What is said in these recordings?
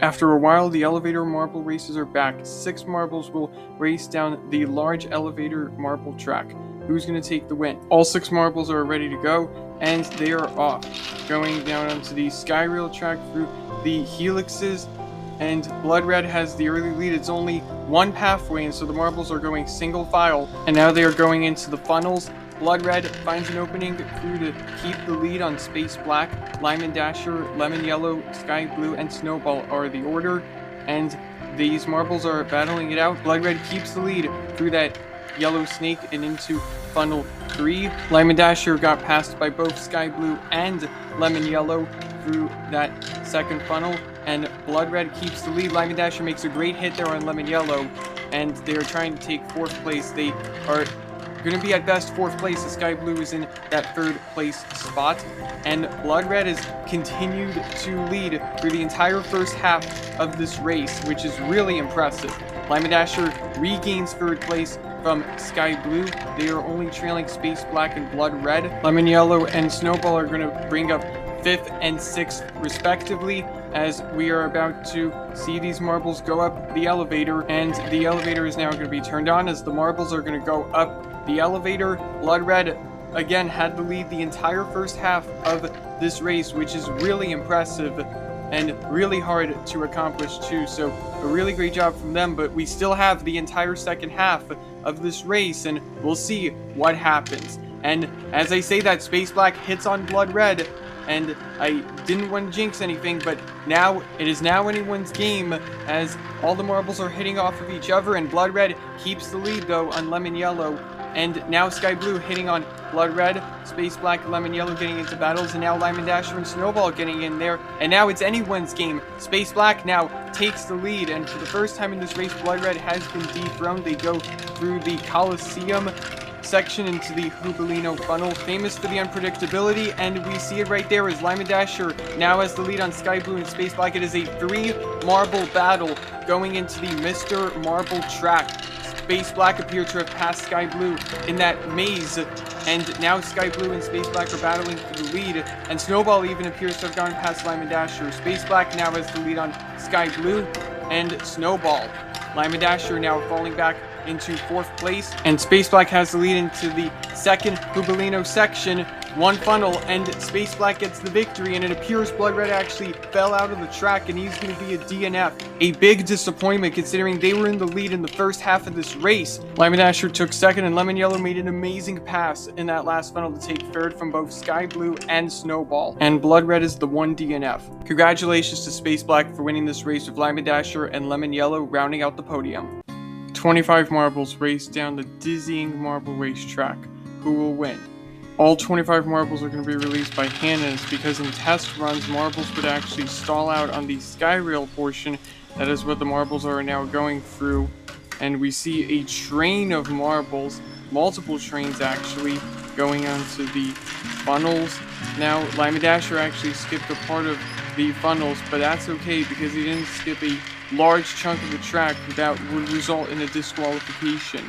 After a while, the elevator marble races are back. 6 marbles will race down the large elevator marble track. Who's going to take the win? All 6 marbles are ready to go, and they are off. Going down onto the sky rail track through the helixes, and Blood Red has the early lead. It's only one pathway, and so the marbles are going single file, and now they are going into the funnels. Blood Red finds an opening through to keep the lead on Space Black. Lyman Dasher, Lemon Yellow, Sky Blue, and Snowball are the order, and these marbles are battling it out. Blood Red keeps the lead through that yellow snake and into funnel 3. Lyman Dasher got passed by both Sky Blue and Lemon Yellow through that second funnel, and Blood Red keeps the lead. Lyman Dasher makes a great hit there on Lemon Yellow, and they are trying to take 4th place. They are going to be at best 4th place. The Sky Blue is in that 3rd place spot, and Blood Red has continued to lead through the entire first half of this race, which is really impressive. Lyman Dasher regains 3rd place from Sky Blue. They are only trailing Space Black and Blood Red. Lemon Yellow and Snowball are going to bring up 5th and 6th respectively, as we are about to see these marbles go up the elevator, and the elevator is now going to be turned on as the marbles are going to go up the elevator. Blood Red again had the lead the entire first half of this race, which is really impressive and really hard to accomplish too, so a really great job from them. But we still have the entire second half of this race, and we'll see what happens. And as I say that, Space Black hits on Blood Red, and I didn't want to jinx anything, but now it is now anyone's game as all the marbles are hitting off of each other, and Blood Red keeps the lead though on Lemon Yellow. And now Sky Blue hitting on Blood Red, Space Black, Lemon Yellow getting into battles, and now Lyman Dasher and Snowball getting in there. And now it's anyone's game. Space Black now takes the lead, and for the first time in this race, Blood Red has been dethroned. They go through the Coliseum section into the Hubalino funnel, famous for the unpredictability, and we see it right there as Lyman Dasher now has the lead on Sky Blue and Space Black. It is a 3 marble battle going into the Mr. Marble track. Space Black appear to have passed Sky Blue in that maze, and now Sky Blue and Space Black are battling for the lead, and Snowball even appears to have gone past Lyman Dasher. Space Black now has the lead on Sky Blue and Snowball. Lyman Dasher now falling back into 4th place, and Space Black has the lead into the 2nd Hubalino section. 1 funnel, and Space Black gets the victory, and it appears Blood Red actually fell out of the track, and he's going to be a DNF. A big disappointment considering they were in the lead in the first half of this race. Lyman Dasher took 2nd, and Lemon Yellow made an amazing pass in that last funnel to take 3rd from both Sky Blue and Snowball. And Blood Red is the 1 DNF. Congratulations to Space Black for winning this race, with Lyman Dasher and Lemon Yellow rounding out the podium. 25 marbles race down the dizzying marble racetrack. Who will win? All 25 marbles are going to be released by hand, and it's because in test runs, marbles would actually stall out on the sky rail portion. That is what the marbles are now going through. And we see a train of marbles, multiple trains actually, going onto the funnels. Now, Lyman Dasher actually skipped a part of the funnels, but that's okay because he didn't skip a large chunk of the track that would result in a disqualification.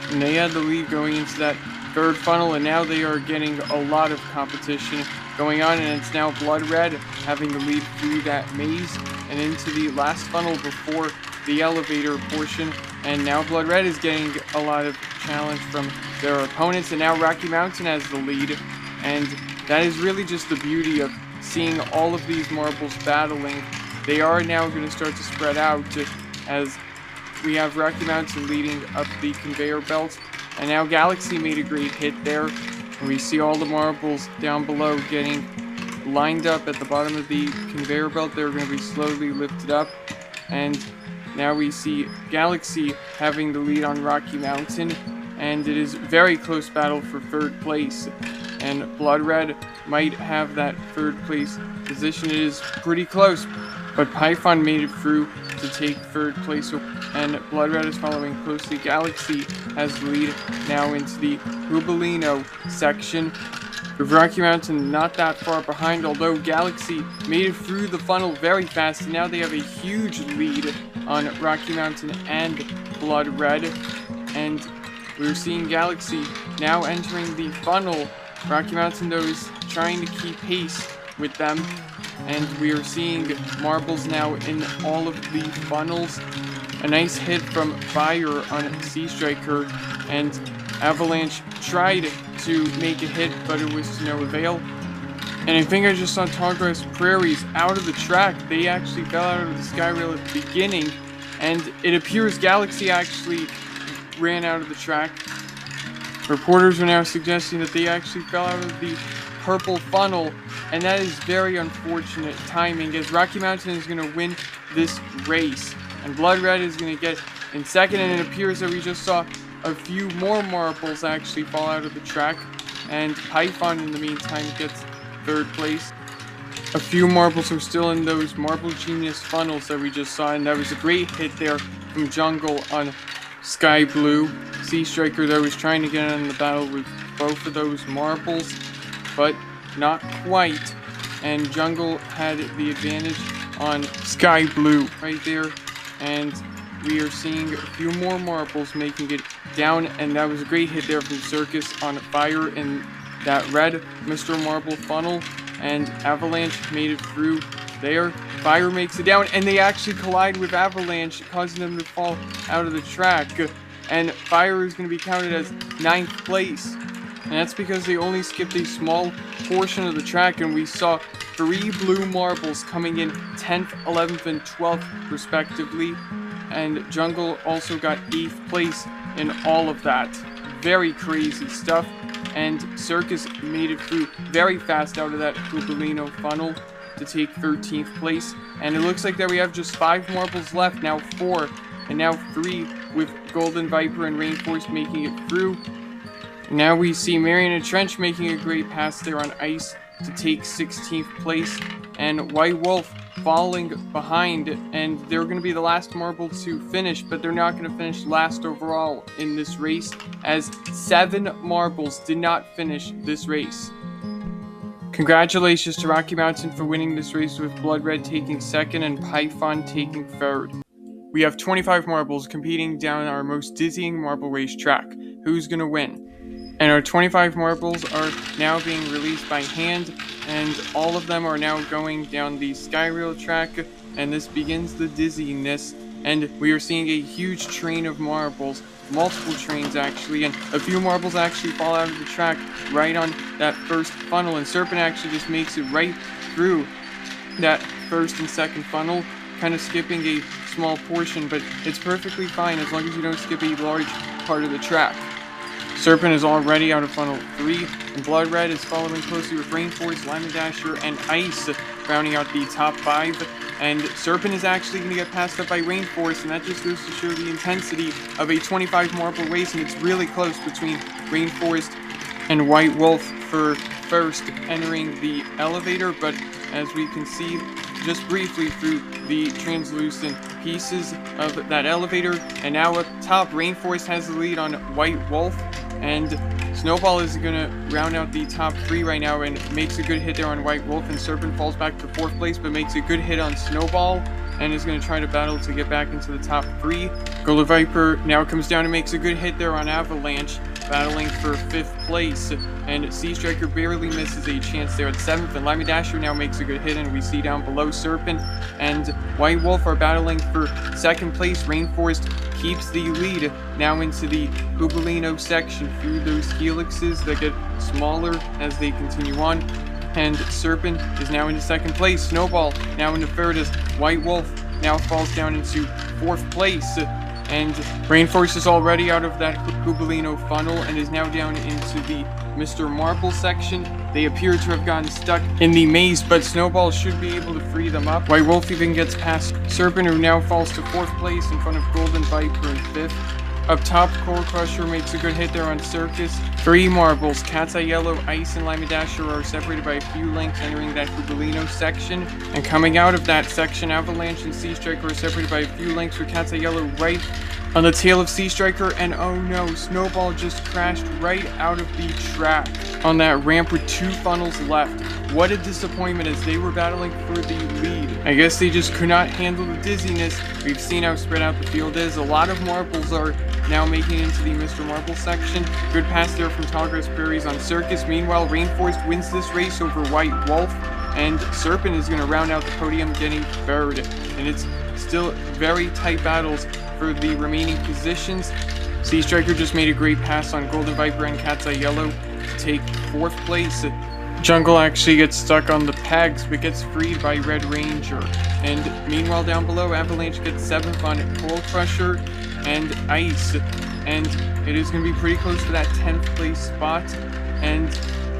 And they had the lead going into that 3rd funnel, and now they are getting a lot of competition going on, and it's now Blood Red having the lead through that maze and into the last funnel before the elevator portion. And now Blood Red is getting a lot of challenge from their opponents, and now Rocky Mountain has the lead, and that is really just the beauty of seeing all of these marbles battling. They are now going to start to spread out as we have Rocky Mountain leading up the conveyor belt, and now Galaxy made a great hit there, and we see all the marbles down below getting lined up at the bottom of the conveyor belt. They're going to be slowly lifted up, and now we see Galaxy having the lead on Rocky Mountain, and it is very close battle for 3rd place, and Blood Red might have that 3rd place position. It is pretty close, but Python made it through to take 3rd place, and Blood Red is following closely. Galaxy has the lead now into the Hubalino section, with Rocky Mountain not that far behind, although Galaxy made it through the funnel very fast, and now they have a huge lead on Rocky Mountain and Blood Red, and we're seeing Galaxy now entering the funnel. Rocky Mountain, though, is trying to keep pace with them, and we are seeing marbles now in all of the funnels. A nice hit from Fire on Sea Striker, and Avalanche tried to make a hit, but it was to no avail. And I think I just saw Tallgrass Prairies out of the track. They actually fell out of the sky rail at the beginning, and it appears Galaxy actually ran out of the track. Reporters are now suggesting that they actually fell out of the purple funnel, and that is very unfortunate timing, as Rocky Mountain is going to win this race, and Blood Red is going to get in second, and it appears that we just saw a few more marbles actually fall out of the track, and Python in the meantime gets third place. A few marbles are still in those Marble Genius funnels that we just saw, and that was a great hit there from Jungle on Sky Blue. Sea Striker that was trying to get in the battle with both of those marbles, but not quite, and Jungle had the advantage on Sky Blue right there, and we are seeing a few more marbles making it down, and that was a great hit there from Circus on Fire in that red Mr. Marble funnel, and Avalanche made it through there. Fire makes it down, and they actually collide with Avalanche, causing them to fall out of the track, and Fire is going to be counted as 9th place, and that's because they only skipped a small portion of the track, and we saw 3 blue marbles coming in 10th, 11th, and 12th respectively, and Jungle also got 8th place in all of that. Very crazy stuff, and Circus made it through very fast out of that Cupolino funnel to take 13th place, and it looks like that we have just 5 marbles left, now 4, and now 3 with Golden Viper and Rainforest making it through. Now we see Mariana Trench making a great pass there on ice to take 16th place, and White Wolf falling behind, and they're going to be the last marble to finish, but they're not going to finish last overall in this race, as 7 marbles did not finish this race. Congratulations to Rocky Mountain for winning this race, with Blood Red taking second and Python taking third. We have 25 marbles competing down our most dizzying marble race track. Who's going to win? And our 25 marbles are now being released by hand, and all of them are now going down the Skyrail track, and this begins the dizziness, and we are seeing a huge train of marbles, multiple trains actually, and a few marbles actually fall out of the track right on that first funnel, and Serpent actually just makes it right through that first and second funnel, kind of skipping a small portion, but it's perfectly fine as long as you don't skip a large part of the track. Serpent is already out of funnel 3, and Blood Red is following closely with Rainforest, Lemon Dasher, and Ice, rounding out the top 5. And Serpent is actually going to get passed up by Rainforest, and that just goes to show the intensity of a 25 marble race, and it's really close between Rainforest and White Wolf for first entering the elevator, but as we can see just briefly through the translucent pieces of that elevator, and now up top, Rainforest has the lead on White Wolf, and Snowball is going to round out the top 3 right now and makes a good hit there on White Wolf, and Serpent falls back to 4th place but makes a good hit on Snowball and is going to try to battle to get back into the top 3. Golden Viper now comes down and makes a good hit there on Avalanche, battling for 5th place, and Sea Striker barely misses a chance there at 7th, and Lemmy Dasher now makes a good hit, and we see down below Serpent and White Wolf are battling for 2nd place. Rainforest keeps the lead now into the Cupolino section through those helixes that get smaller as they continue on, and Serpent is now into 2nd place. Snowball now into 3rd as White Wolf now falls down into 4th place, and Rainforest is already out of that Cupolino funnel and is now down into the Mr. Marble section. They appear to have gotten stuck in the maze, but Snowball should be able to free them up. White Wolf even gets past Serpent, who now falls to 4th place in front of Golden Viper in 5th. Up top, Coral Crusher makes a good hit there on Circus. 3 marbles, Cat's Eye Yellow, Ice, and Lemmy Dasher are separated by a few lengths entering that Cupolino section. And coming out of that section, Avalanche and Sea Striker are separated by a few lengths with Cat's Eye Yellow right on the tail of Sea Striker, and oh no, Snowball just crashed right out of the track on that ramp with 2 funnels left. What a disappointment, as they were battling for the lead. I guess they just could not handle the dizziness. We've seen how spread out the field is. A lot of marbles are now making it into the Mr. Marble section. Good pass there from Tallgrass Prairies on Circus. Meanwhile, Rainforest wins this race over White Wolf. and Serpent is going to round out the podium, getting third. And it's still very tight battles for the remaining positions. Sea Striker just made a great pass on Golden Viper and Cat's Eye Yellow to take 4th place. Jungle actually gets stuck on the pegs, but gets freed by Red Ranger. And meanwhile down below, Avalanche gets 7th on Coral Crusher and Ice. And it is going to be pretty close to that 10th place spot. And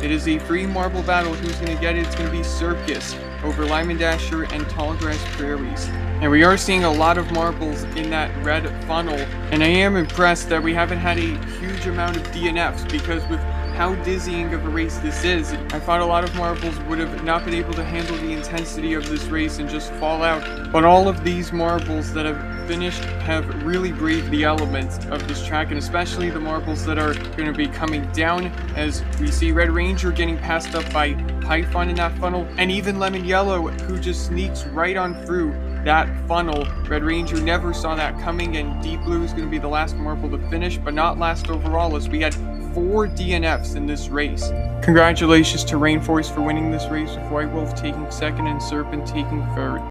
it is a free marble battle. Who's going to get it? It's going to be Circus over Lyman Dasher and Tallgrass Prairies. And we are seeing a lot of marbles in that red funnel. And I am impressed that we haven't had a huge amount of DNFs, because with how dizzying of a race this is, I thought a lot of marbles would have not been able to handle the intensity of this race and just fall out. But all of these marbles that have finished have really braved the elements of this track, and especially the marbles that are going to be coming down, as we see Red Ranger getting passed up by Python in that funnel, and even Lemon Yellow, who just sneaks right on through that funnel. Red Ranger never saw that coming, and Deep Blue is going to be the last marble to finish, but not last overall, as we had 4 DNFs in this race. Congratulations to Rainforest for winning this race, with White Wolf taking 2nd and Serpent taking 3rd.